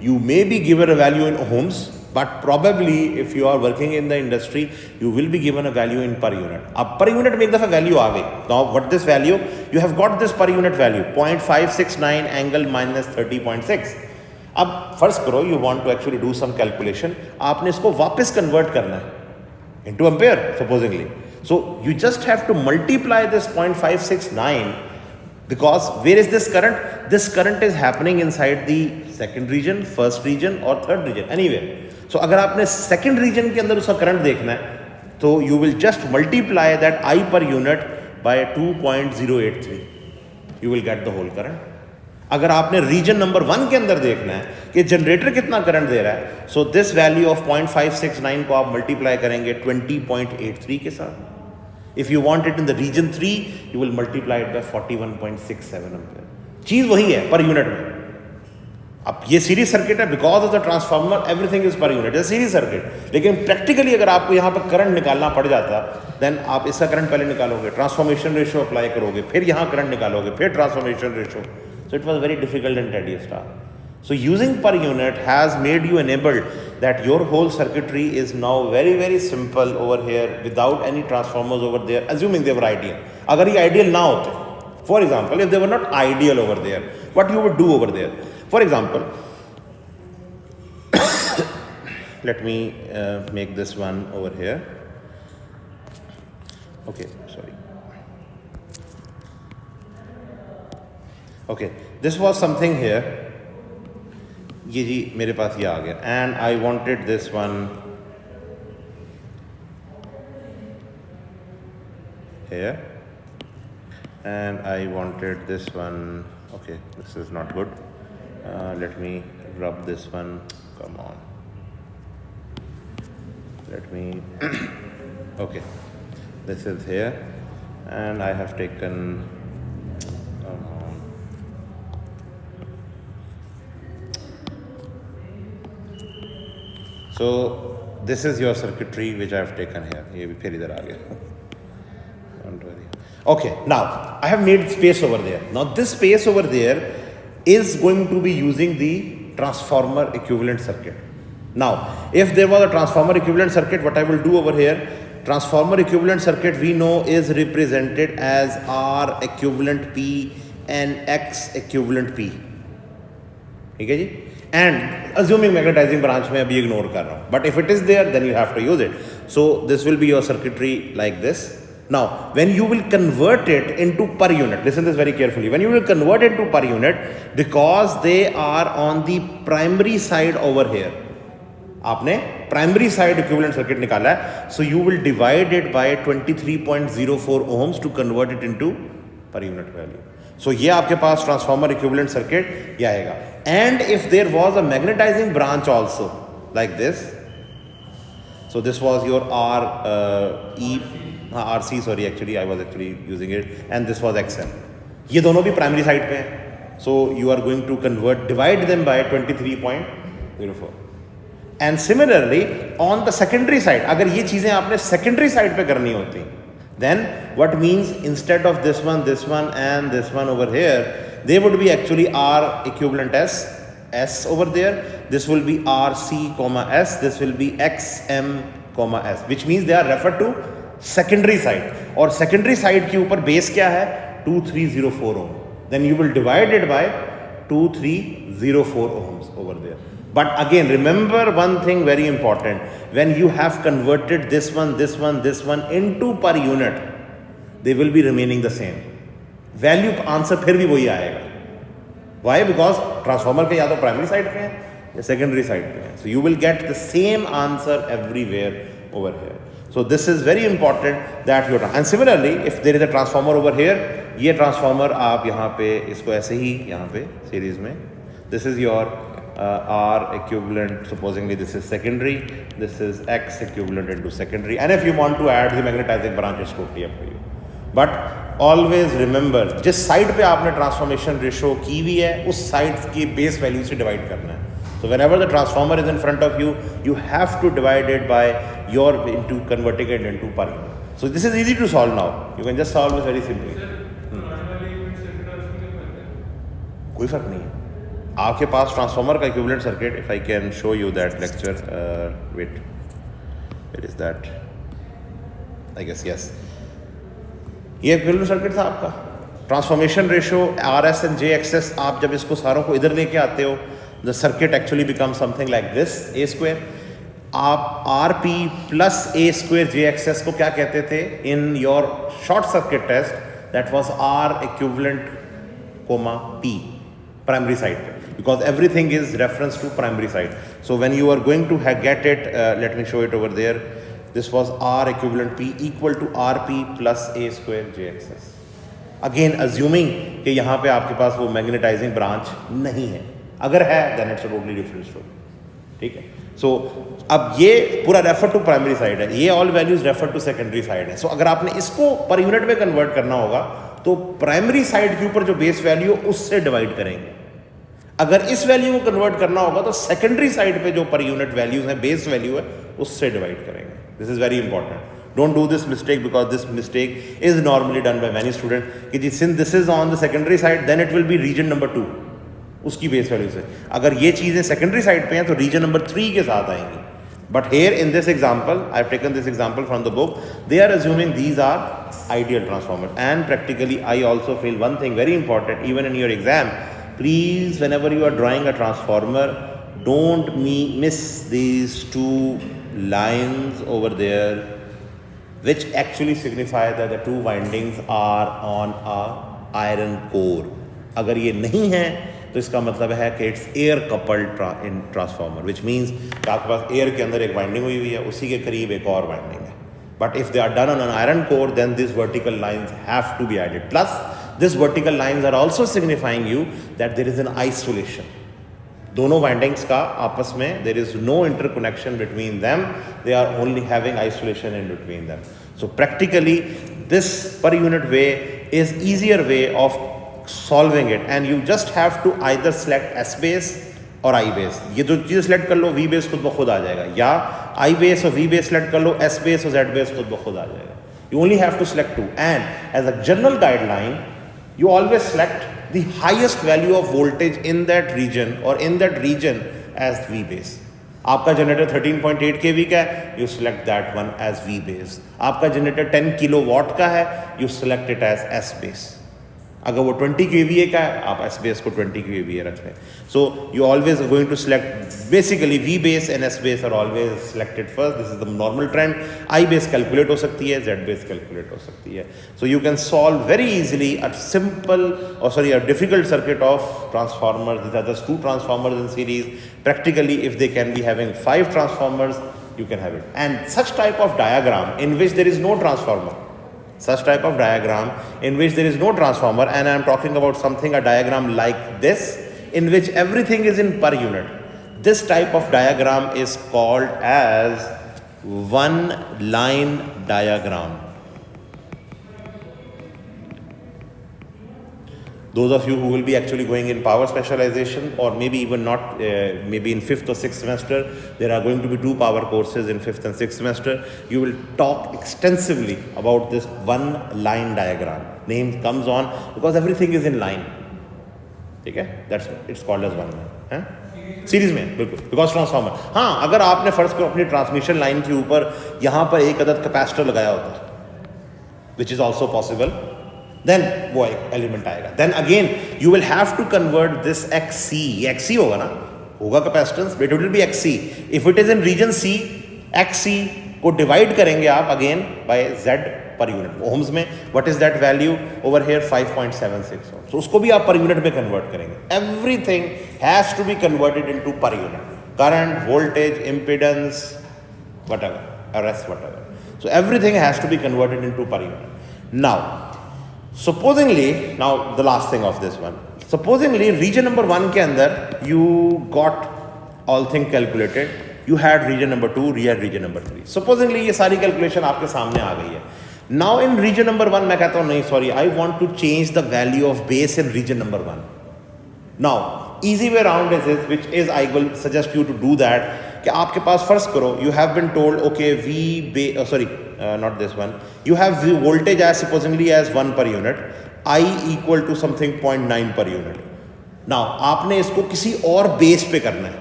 you may be given a value in ohms, but probably if you are working in the industry, you will be given a value in per unit. अब per unit में एक दफ़ा value आ गई. Now what this value? You have got this per unit value 0.569 angle minus 30.6. अब फर्ज करो you want to actually do some calculation. आपने इसको वापस convert करना है into ampere supposedly. So you just have to multiply this 0.569. Because where is this current? This current is happening inside the second region, first region or third region, anywhere. So अगर आपने second region के अंदर उसका current देखना है, तो you will just multiply that I per unit by 2.083. You will get the whole current. अगर आपने region number 1 के अंदर देखना है कि generator कितना current दे रहा है, so this value of 0.569 को आप multiply करेंगे 20.83 के साथ. If you want it in the region 3, you will multiply it by 41.67 ampere. चीज वही है पर यूनिट में. अब ये सीरीज सर्किट है, because of the transformer everything is per unit, series circuit. लेकिन प्रैक्टिकली अगर आपको यहाँ पर करंट निकालना पड़ जाता, देन आप इसका करंट पहले निकालोगे, ट्रांसफॉर्मेशन रेशियो अप्लाई करोगे, फिर यहाँ करंट निकालोगे, फिर transformation ratio. So it was very difficult and tedious task. So using per unit has made you enabled that your whole circuitry is now very very simple over here without any transformers over there, assuming they were ideal. अगर ये ideal ना होते, for example, if they were not ideal over there, what you would do over there? For example, let me make this one over here. Okay, sorry. Okay, this was something here. ये जी मेरे पास ये आ गया, and I wanted this one here and I wanted this one. Okay, this is not good. Let me rub this one. Come on, let me okay, this is here and I have taken so this is your circuitry which I have taken here. ये भी फिर इधर आ गया. Don't worry. Okay, now I have made space over there. Now this space over there is going to be using the transformer equivalent circuit. Now if there was a transformer equivalent circuit, what I will do over here, transformer equivalent circuit we know is represented as R equivalent P and X equivalent P. ठीक है जी. And assuming magnetizing branch में अभी ignore कर रहा हूँ, but if it is there then you have to use it. So this will be your circuitry like this. Now when you will convert it into per unit, listen this very carefully, when you will convert it to per unit, because they are on the primary side over here, आपने primary side equivalent circuit निकाला है, so you will divide it by 23.04 ohms to convert it into per unit value. So ये आपके पास transformer equivalent circuit ये आएगा. And if there was a magnetizing branch also like this, so this was your RC, sorry, actually I was actually using it, and this was XM. ये दोनों भी primary side पे हैं, so you are going to divide them by 23.04. And similarly on the secondary side, अगर ये चीजें आपने secondary side पे करनी होती, then what means instead of this one and this one over here, they would be actually R equivalent S over there. This will be RC comma S. This will be XM comma S, which means they are referred to secondary side. और secondary side के ऊपर base क्या है? 2304 ohm. Then you will divide it by 2304 ohms over there. But again, remember one thing very important. When you have converted this one into per unit, they will be remaining the same. Value answer फिर भी वही आएगा. Why? Because transformer के या तो primary side पे है या secondary side पे है. So you will get the same answer everywhere over here. So this is very important that you. And similarly, if there is a transformer over here, ये transformer आप यहाँ पे इसको ऐसे ही यहाँ पे series में, this is your R equivalent, supposingly this is secondary, this is X equivalent into secondary, and if you want to add the magnetizing branch, it's totally up to you. But always remember, जिस side पे आपने transformation ratio की हुई है उस side की base value से divide करना है. So whenever the transformer is in front of you, you have to divide it by your into converting it into per unit. So this is easy to solve now. You can just solve this very simply. कोई फर्क नहीं है. आपके पास transformer का equivalent circuit, if I can show you that lecture, wait, where is that, I guess yes, ये equivalent circuit था आपका. Transformation ratio RS and JXS, आप जब इसको सारों को इधर लेके आते हो, the circuit actually becomes something like this, A square. आप RP plus A square JXS को क्या कहते थे in your short circuit test? That was R equivalent comma P, primary side, because everything is reference to primary side. So when you are going to get it, let me show it over there. This was R equivalent P equal to RP plus A square JXS. Again assuming कि यहाँ पे आपके पास वो magnetising branch नहीं है. अगर है then it's a totally different story. ठीक है. सो अब ये पूरा रेफर टू प्राइमरी साइड है, ये all values refer to secondary side है. सो अगर आपने इसको पर यूनिट में कन्वर्ट करना होगा तो प्राइमरी साइड के ऊपर जो बेस वैल्यू उससे डिवाइड करेंगे. अगर इस वैल्यू को कन्वर्ट करना होगा तो सेकेंडरी साइड पे जो पर यूनिट वैल्यूज है, बेस वैल्यू है, उससे डिवाइड करेंगे. This is very important. Don't do this mistake, because this mistake is normally done by many students. कि जी since this is on the secondary side, then it will be region number 2. उसकी base value से अगर ये चीज़ें secondary side पे हैं तो reason number 3 के साथ आएंगी. But here in this example, I have taken this example from the book, they are assuming these are ideal transformer. And practically I also feel one thing very important even in your exam, please whenever you are drawing a transformer, don't miss these 2 lines over there which actually signify that the 2 windings are on a iron core. अगर ये नहीं है तो इसका मतलब है कि it's air coupled in transformer, which means कि आपके पास एयर के अंदर एक वाइंडिंग हुई हुई है, उसी के करीब एक और वाइंडिंग है. But if they are done on an iron core then this vertical lines have to be added. Plus this vertical lines are also signifying you that there is an isolation. दोनों windings का आपस में there is no interconnection between them, they are only having isolation in between them. So practically this per unit way is easier way of solving it, and you just have to either select S base और I base. ये दो चीज़ें select कर लो, V base खुद ब खुद आ जाएगा, या I base और V base सेलेक्ट कर लो, S base और Z base खुद ब खुद आ जाएगा. You only have to select 2, and as a general guideline you always select the highest value of voltage in that region or in that region as V base. आपका generator 13.8 kV का है, you select that one as V base. आपका generator 10 kilowatt का है, you select it as S base. अगर वो 20 kVA का है, आप S base को 20 kVA रख लें. So you always going to select basically V base and S base are always selected first. This is the normal trend. I base calculate हो सकती है, Z base कैलकुलेट हो सकती है. So you can solve very easily a simple a difficult circuit of transformer. This are just 2 transformers in series. Practically if they can be having 5 transformers, you can have it. And such type of diagram in which there is no transformer, such type of diagram in which there is no transformer, and I am talking about something, a diagram like this, in which everything is in per unit. This type of diagram is called as one line diagram. Those of you who will be actually going in power specialization, or maybe even not, maybe in 5th or 6th semester, there are going to be 2 power courses in 5th and 6th semester. You will talk extensively about this one line diagram. Name comes on because everything is in line. ठीक है, that's it's called as one line. Series में बिल्कुल, because transformer. हाँ, अगर आपने first को अपनी transmission line के ऊपर यहाँ पर एक अदद कैपेसिटर लगाया होता, which is also possible, then वो एक एलिमेंट आएगा. Then again you will have to convert this XC. ये XC होगा ना, होगा capacitance, but it will be XC. If it is in region C, XC को डिवाइड करेंगे आप again by Z per unit ohms में. What is that value over here? 5.76. तो उसको भी आप पर यूनिट में कन्वर्ट करेंगे. Everything has to be converted into per unit. Current, voltage, impedance, whatever, RS, whatever. So everything has to be converted into per unit. Now supposingly, now the last thing of this one, supposingly region number 1 के अंदर you got all thing calculated, you had region number 2, region number 3. Supposingly ये सारी calculation आपके सामने आ गई है. Now in region number 1 मैं कहता हूँ नहीं sorry, I want to change the value of base in region number 1. Now easy way around is this, which is I will suggest you to do that, कि आपके पास first करो, you have been told okay not this one, you have the voltage as supposedly as 1 per unit, I equal to something 0.9 per unit. now आपने इसको किसी और base पे करना है.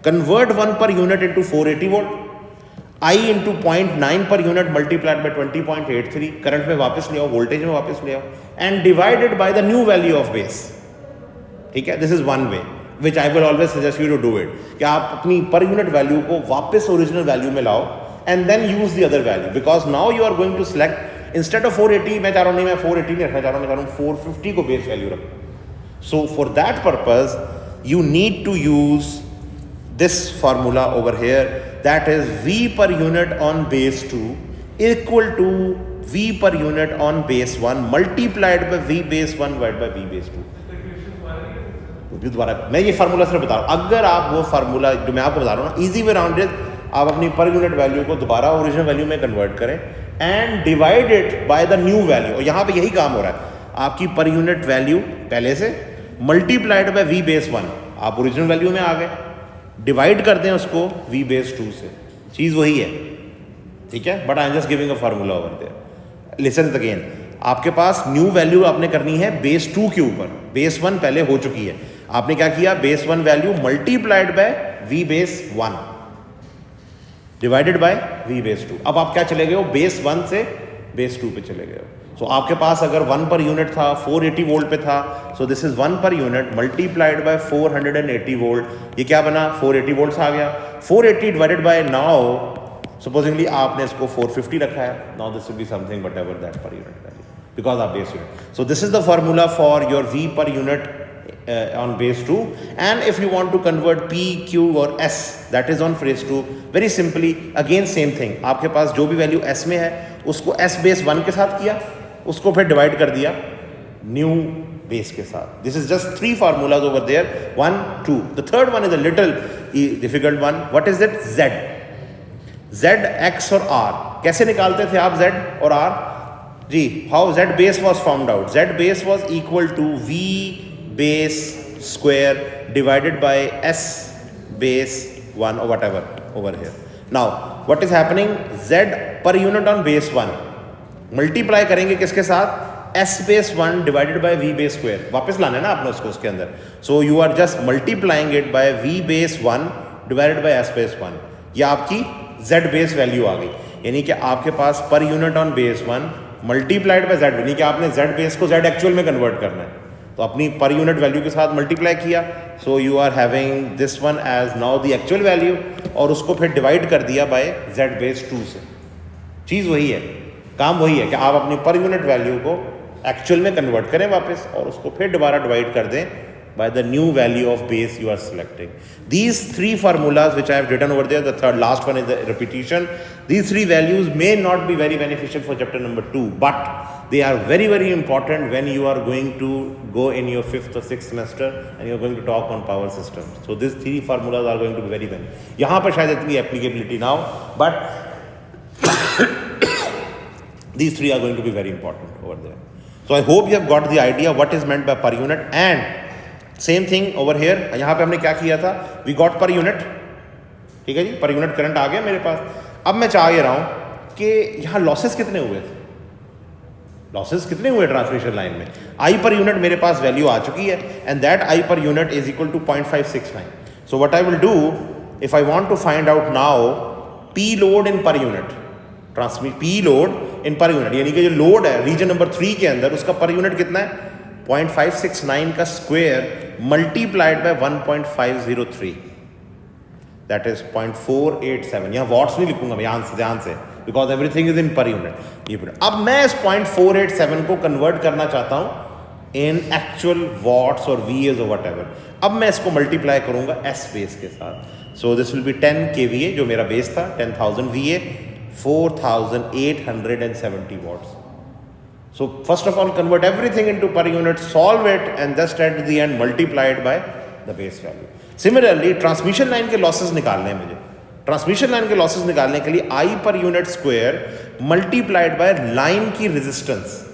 convert 1 per unit into 480 volt, I into 0.9 per unit multiplied by 20.83, current में वापस ले आओ, वोल्टेज में वापस ले आओ, and divided by the new value of base. ठीक है, this is one way which I will always suggest you to do it, कि आप अपनी पर यूनिट वैल्यू को वापस ओरिजिनल वैल्यू में लाओ and then use the other value, because now you are going to select instead of 480, मैं चाह रहा हूँ नहीं मैं 480 नहीं रखना चाह रहा हूँ, मैं चाह रहा हूँ 450 को बेस वैल्यू रखूँ. So for that purpose you need to use this formula over here, that is V per unit on base 2 equal to V per unit on base 1 multiplied by V base 1 divided by V base 2. दोबारा मैं ये formula सिर्फ बता रहा हूँ, अगर आप वो फार्मूला जो मैं आपको बता रहा हूँ ना, इजी वे राउंड इज, आप अपनी पर यूनिट वैल्यू को दोबारा ओरिजिनल वैल्यू में कन्वर्ट करें and divide it by the new value. और यहाँ पे यही काम हो रहा है, आपकी पर यूनिट वैल्यू पहले से मल्टीप्लाइड बाय V बेस 1, आप ओरिजिनल वैल्यू में आ गए, डिवाइड कर दें उसको V बेस 2 से, चीज़ वही है. ठीक है, but I am just giving a formula over there. Listen again, आपके पास न्यू वैल्यू आपने करनी है बेस 2 के ऊपर, बेस 1 पहले हो चुकी है, आपने क्या किया, base 1 value multiplied by V base 1 divided by V base 2. अब आप क्या चले गए हो, बेस 1 से बेस 2 पे चले गए हो. सो आपके पास अगर 1 पर यूनिट था, 480 वोल्ट पे था, सो दिस इज 1 पर यूनिट मल्टीप्लाइड बाय 480 वोल्ट. ये क्या बना, 480 वोल्ट्स आ गया. 480 डिवाइडेड बाय, नाउ सपोजिंगली आपने इसको 450 रखा है, now this will be something whatever that per unit value, because आप base unit. So this is the formula for your V per unit on base 2, and if you want to convert P, Q or S, that is on phrase 2, very simply again same thing, आपके पास जो भी value S में है उसको S base 1 के साथ किया, उसको फिर डिवाइड कर दिया न्यू बेस के साथ. This is just 3 formulas over there, 1, 2. The third one is a little difficult one. What is it? Z, X और R. कैसे निकालते थे आप Z और R ji? How Z base was found out? Z base was equal to V base square divided by S base 1 or whatever over here. Now what is happening, Z per unit on base 1 multiply करेंगे किसके साथ, S base 1 divided by V base square, वापस लाना है ना आपने उसको उसके अंदर. So you are just multiplying it by V base 1 divided by S base 1. ये आपकी Z base वैल्यू आ गई, यानी कि आपके पास per unit on base 1 multiplied by Z, यानी कि आपने Z बेस को Z एक्चुअल में कन्वर्ट करना है, तो अपनी पर यूनिट वैल्यू के साथ मल्टीप्लाई किया. So you are having this one as now the actual value, और उसको फिर डिवाइड कर दिया बाय Z बेस 2 से. चीज़ वही है, काम वही है कि आप अपनी पर यूनिट वैल्यू को एक्चुअल में कन्वर्ट करें वापस, और उसको फिर दोबारा डिवाइड कर दें by the new value of base you are selecting. These 3 formulas which I have written over there, the third last one is the repetition. These 3 values may not be very beneficial for chapter number 2, but they are very very important when you are going to go in your 5th or 6th semester and you are going to talk on power systems. So these 3 formulas are going to be very beneficial. यहाँ पर शायद इतनी applicability now, but these 3 are going to be very important over there. So I hope you have got the idea what is meant by per unit. And same thing over here, यहाँ पे हमने क्या किया था, we got per unit. ठीक है जी, पर unit current आ गया मेरे पास. अब मैं चाह ये रहा हूँ कि यहाँ लॉसेस कितने हुए थे, लॉसेस कितने हुए ट्रांसमिशन लाइन में. आई पर यूनिट मेरे पास वैल्यू आ चुकी है, and that I per unit is equal to 0.569. So what I will do, if I want to find out now P load in per unit, transmit P load in per unit, यानी कि जो load है reason number 3 के अंदर उसका per unit कितना है, 0.569 का square multiplied bye 1.503, that is 0.487. यहाँ वॉट्स नहीं लिखूंगा मैं ध्यान से, because everything is in per unit. अब मैं इस 0.487 को कन्वर्ट करना चाहता हूँ इन एक्चुअल वॉट्स और VAs और वट एवर. अब मैं इसको मल्टीप्लाई करूंगा S बेस के साथ. So this will be 10 kVA जो मेरा बेस था, 10,000 VA, 4,870 watts. So first of all, convert everything into per unit, solve it, and just at the end multiply it by the base value. Similarly, transmission line के losses निकालने हैं मुझे. Transmission line के losses निकालने के लिए I per unit square multiplied by line की resistance.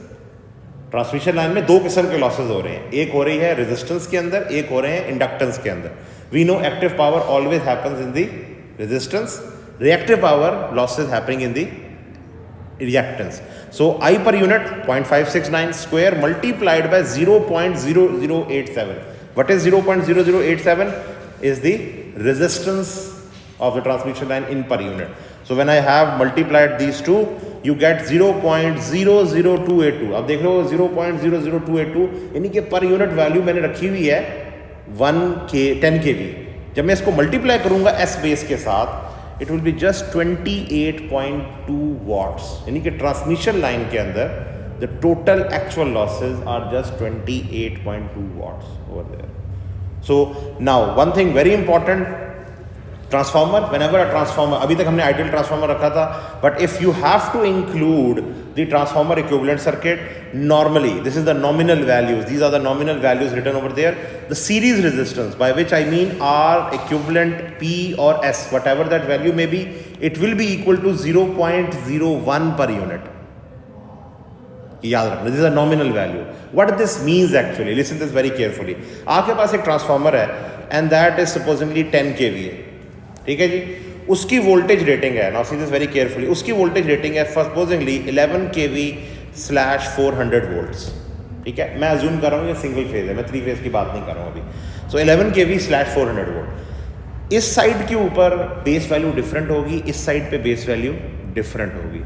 Transmission line में दो किस्म के लॉसेस हो रहे हैं, एक हो रही है रेजिस्टेंस के अंदर, एक हो रहे हैं इंडक्टेंस के अंदर. We know active power always happens in the resistance, reactive power losses happening in the reactance. So I per unit 0.569 square multiplied by 0.0087. What is 0.0087? Is the resistance of the transmission line in per unit. So when I have multiplied these two, you get 0.00282. अब देख लो 0.00282 यानी कि पर unit value मैंने रखी हुई है 10 kV. जब मैं इसको मल्टीप्लाई करूंगा S बेस के साथ, it will be just 28.2 watts. यानी कि ट्रांसमिशन लाइन के अंदर the total actual losses are just 28.2 watts over there. So now one thing very important, transformer, whenever a transformer, अभी तक हमने आइडियल ट्रांसफॉर्मर रखा था, but if you have to include the transformer equivalent circuit, normally this is the nominal values, these are the nominal values written over there. The series resistance, by which I mean R equivalent P or S, whatever that value may be, it will be equal to 0.01 per unit. याद रखना, this is a nominal value. What this means actually, listen this very carefully. आपके पास एक transformer है and that is supposedly 10 kVA. ठीक है जी, उसकी voltage rating है, now see this very carefully, उसकी वोल्टेज रेटिंग है सपोजिंगली 11 kV/400 volts. ठीक है, मैं अज्यूम कर रहा हूँ ये सिंगल फेज है, मैं 3 फेज की बात नहीं कर रहा हूँ अभी. सो 11 kV/400 volt. इस साइड के ऊपर बेस वैल्यू डिफरेंट होगी, इस साइड पे बेस वैल्यू डिफरेंट होगी.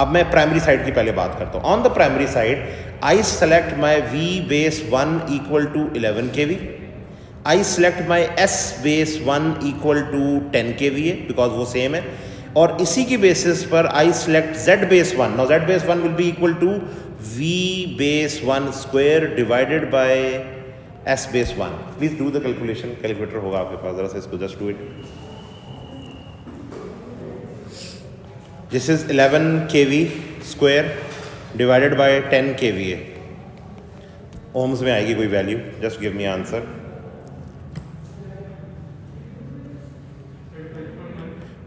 अब मैं प्राइमरी साइड की पहले बात करता हूँ. On the primary side I select my V base 1 equal to 11 kV. I select my S base 1 equal to 10 kVA because वो सेम है, और इसी की बेसिस पर I select Z base 1. Now Z base 1 will be equal to V base 1 square divided by S base 1. Please do the calculation. Calculator होगा आपके पास, जरा से इसको just do it. This is 11 kV square divided by 10 kVA. Ohms में आएगी कोई value, just give me answer.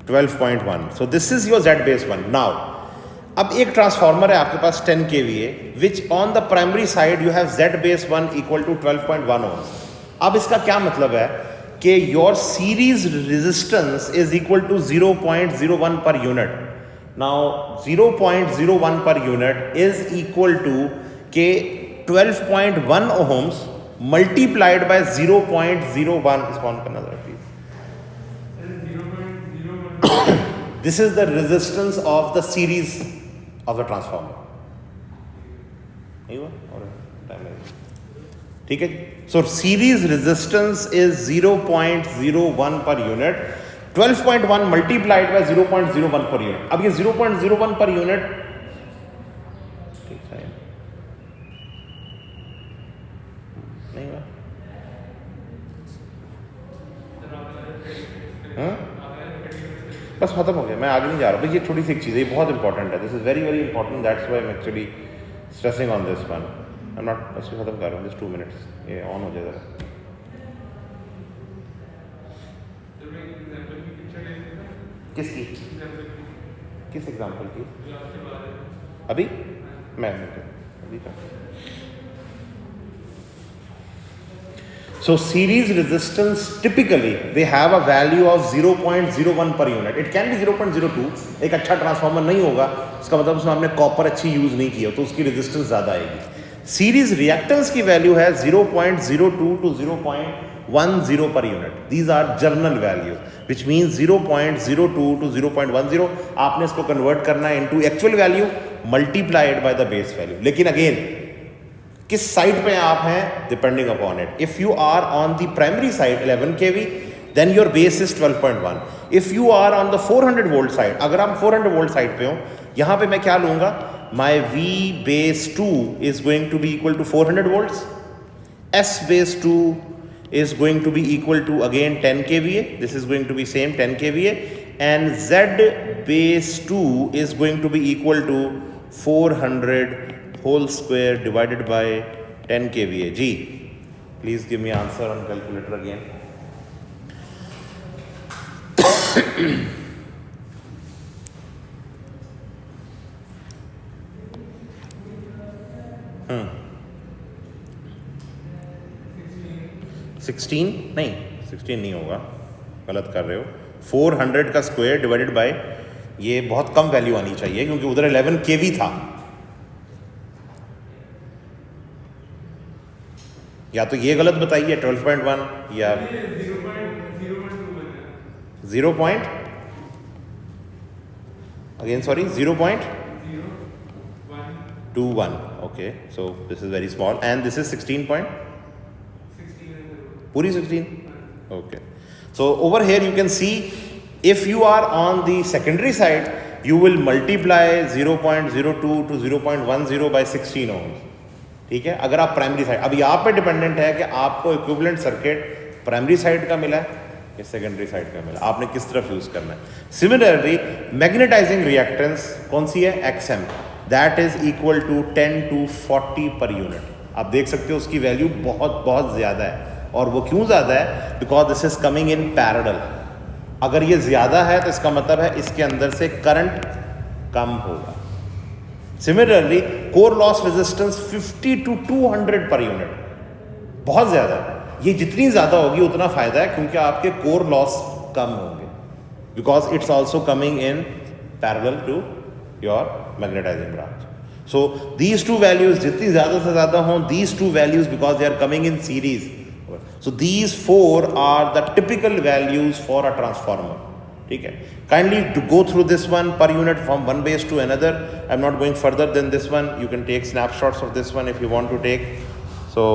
12.1. So this is your Z base 1. Now, अब एक ट्रांसफॉर्मर है आपके पास 10 kVA, which on the primary side you have Z base 1 equal to 12.1 ohms. अब इसका क्या मतलब है कि your series resistance is equal to 0.01 per unit. Now 0.01 per unit is equal to के 12.1 ohms multiplied by 0.01. इसको ऑन करना जरा please. This is the resistance of the series of the transformer. ठीक है, so series resistance is 0.01 per unit. 12.1 multiplied by 0.01 per unit. अब ये 0.01 per unit नहीं हुआ. बस खत्म हो गया, मैं आगे नहीं जा रहा. भाई ये छोटी सी एक चीज़ है, ये बहुत इंपॉर्टेंट है. This is very very important, that's why I am actually stressing on this one. I am not, बस खत्म कर रहा हूँ, जस्ट 2 minutes. ये ऑन हो जाए ज़रा. किसकी, किस एग्जाम्पल की? अभी मैं अभी का. So series resistance typically they have a value of 0.01 per unit. It can be 0.02. एक अच्छा ट्रांसफार्मर नहीं होगा, इसका मतलब उसमें हमने कॉपर अच्छी यूज नहीं की हो, तो उसकी रेजिस्टेंस ज़्यादा आएगी. सीरीज रिएक्टेंस की वैल्यू है 0.02 to 0.10 per unit. These are journal values, which means 0.02 to 0.10. आपने इसको कन्वर्ट करना है into actual value multiplied by the base value. लेकिन अगेन किस साइड पे आप हैं depending upon it. If you are on the primary side 11 kV, then your base is 12.1. If you are on the 400 volt side, अगर हम 400 volt side पे हो, यहां पे मैं क्या लूंगा, माई V base 2 is going to be equal to 400 volts. S base 2 is going to be equal to again 10 kVA. This is going to be same 10 kVA, and Z base 2 is going to be equal to 400 whole square divided by 10 kVA. Ji, please give me answer on calculator again. Sixteen नहीं, 16 नहीं होगा, गलत कर रहे हो. 400 का square divided by, ये बहुत कम वैल्यू आनी चाहिए क्योंकि उधर 11 kV था. या तो ये गलत बताइए 12.1 या 0. Again sorry 0.21. Okay, so this is very small and this is 16 point. Puri 16. Okay, so over here you can see if you are on the secondary side you will multiply 0.02 to 0.10 by 16 ohms. ठीक है, अगर आप primary side, अब यहाँ पे dependent है कि आपको इक्विवेलेंट सर्किट प्राइमरी साइड का मिला है या सेकेंडरी साइड का मिला, आपने किस तरफ यूज करना है. सिमिलरली मैग्नेटाइजिंग रिएक्टेंस कौन सी है, XM, that is equal to 10 to 40 per unit. आप देख सकते हो उसकी वैल्यू बहुत बहुत ज़्यादा है. और वो क्यों ज़्यादा है, because this is coming in parallel. अगर ये ज़्यादा है तो इसका मतलब है इसके अंदर से करंट कम होगा. Similarly core loss resistance 50 to 200 per unit, बहुत ज़्यादा है. ये जितनी ज़्यादा होगी उतना फ़ायदा है क्योंकि आपके कोर लॉस कम होंगे, because it's also coming in parallel to your magnetising branch. So these two values जितनी ज़्यादा से ज़्यादा हों, these two values because they are coming in series. So these four are the typical values for a transformer. ठीक है, kindly to go through this one per unit from one base to another. I'm not going further than this one. You can take snapshots of this one if you want to take. So